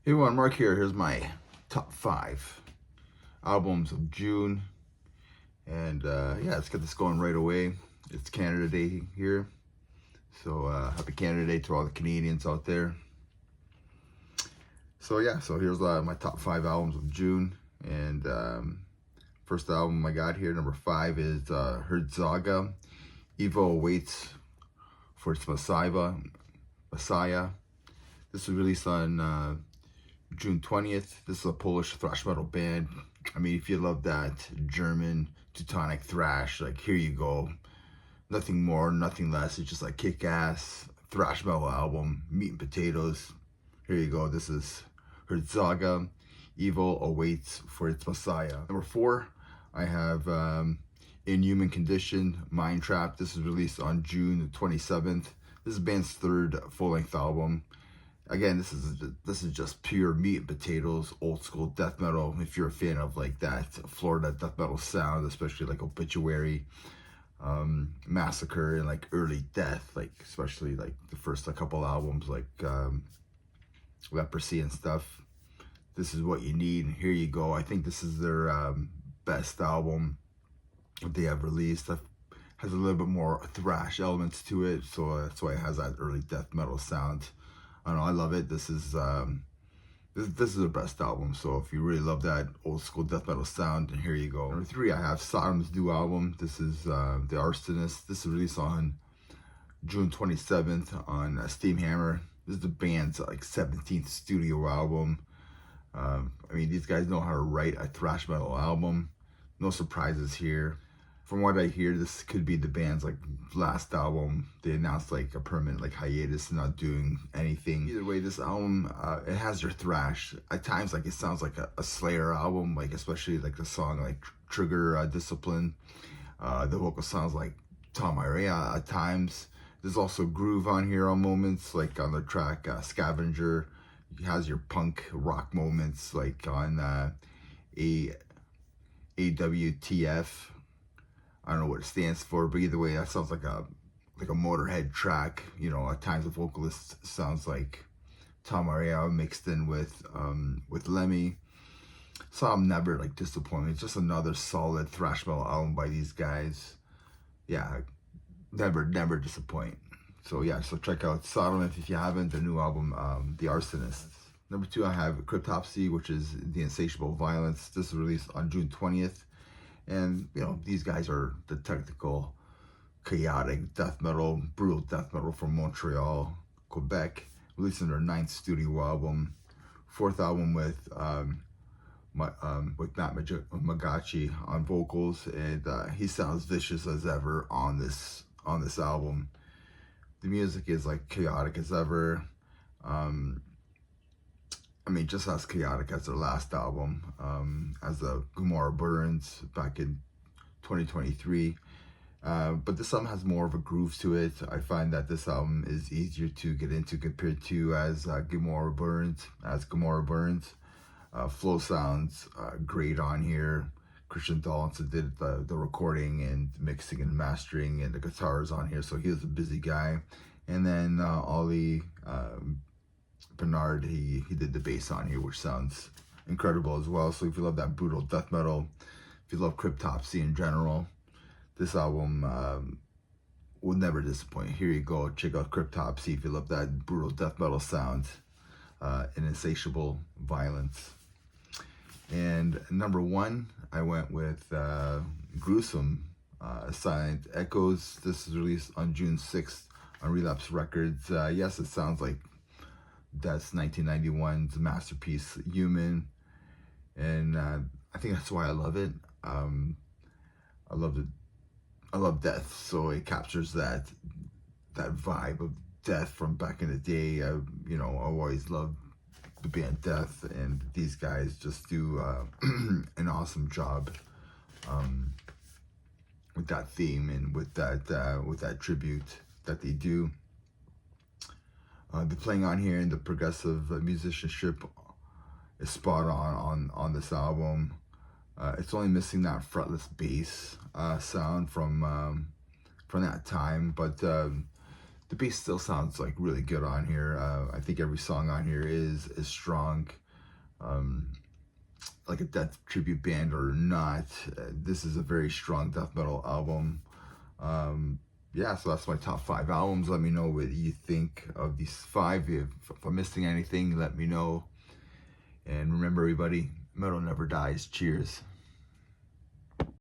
Hey everyone, Mark here. Here's my top 5 albums of June. And yeah, let's get this going right away. It's Canada Day here. So happy Canada Day to all the Canadians out there. So yeah, so here's my top 5 albums of June. And first album I got here, number 5, is Herzaga, Evil Awaits for its Messiah. This was released on June 20th. This is a Polish thrash metal band. I mean, if you love that German Teutonic thrash, like, here you go. Nothing more, nothing less. It's just like kick-ass thrash metal album, meat and potatoes. Here you go. This is Herzaga, Evil Awaits for its Messiah. Number 4, I have Inhuman Condition, Mind Trap. This was released on June 27th. This is the band's 3rd full-length album. Again, this is just pure meat and potatoes, old school death metal. If you're a fan of like that Florida death metal sound, especially like Obituary, Massacre, and like early Death, like especially like the first couple albums, like Leprosy and stuff. This is what you need. Here you go. I think this is their best album they have released. It has a little bit more thrash elements to it, so that's why it has that early death metal sound. I don't know, I love it. This is their best album. So if you really love that old school death metal sound, here you go. Number 3, I have Sodom's new album. This is The Arsonist. This is released on June 27th on Steam Hammer. This is the band's like 17th studio album. I mean, these guys know how to write a thrash metal album. No surprises here. From what I hear, this could be the band's like last album. They announced like a permanent like hiatus, not doing anything. Either way, this album, it has your thrash. At times, like, it sounds like a Slayer album, like especially like the song like Trigger Discipline. The vocal sounds like Tom Araya at times. There's also groove on here on moments, like on the track Scavenger. It has your punk rock moments, like on AWTF. I don't know what it stands for, but either way, that sounds like a Motorhead track. You know, at times the vocalist sounds like Tom Araya mixed in with Lemmy. So I'm never like disappointed. It's just another solid thrash metal album by these guys. Yeah, never disappoint. So yeah, so check out Sodom if you haven't, the new album, The Arsonist. Number 2, I have Cryptopsy, which is The Insatiable Violence. This is released on June 20th. And, you know, these guys are the technical, chaotic death metal, brutal death metal from Montreal, Quebec, releasing their 9th studio album, 4th album with Matt Magachi on vocals, and he sounds vicious as ever on this album. The music is like chaotic as ever. I mean, just as chaotic as their last album, as the Gomorrah Burns back in 2023. But this album has more of a groove to it. I find that this album is easier to get into compared to as Gomorrah Burns. Flow sounds great on here. Christian Dawson did the recording and mixing and mastering, and the guitars on here, so he was a busy guy. And then Ollie Bernard, he did the bass on here, which sounds incredible as well. So if you love that brutal death metal, if you love Cryptopsy in general, this album will never disappoint. Here you go, check out Cryptopsy if you love that brutal death metal sound and Insatiable Violence. And number 1, I went with Gruesome, Silent Echoes. This is released on June 6th on Relapse Records. Yes, it sounds like that's 1991's masterpiece, Human, and I think that's why I love it. I love death, so it captures that vibe of death from back in the day. You know, I always loved the band Death, and these guys just do an awesome job with that theme and with that tribute that they do. The playing on here and the progressive musicianship is spot on this album. It's only missing that fretless bass sound from that time, but the bass still sounds like really good on here. I think every song on here is strong. Like a death tribute band or not, this is a very strong death metal album. Yeah, so that's my top 5 albums. Let me know what you think of these 5. If I'm missing anything, let me know. And remember, everybody, metal never dies. Cheers.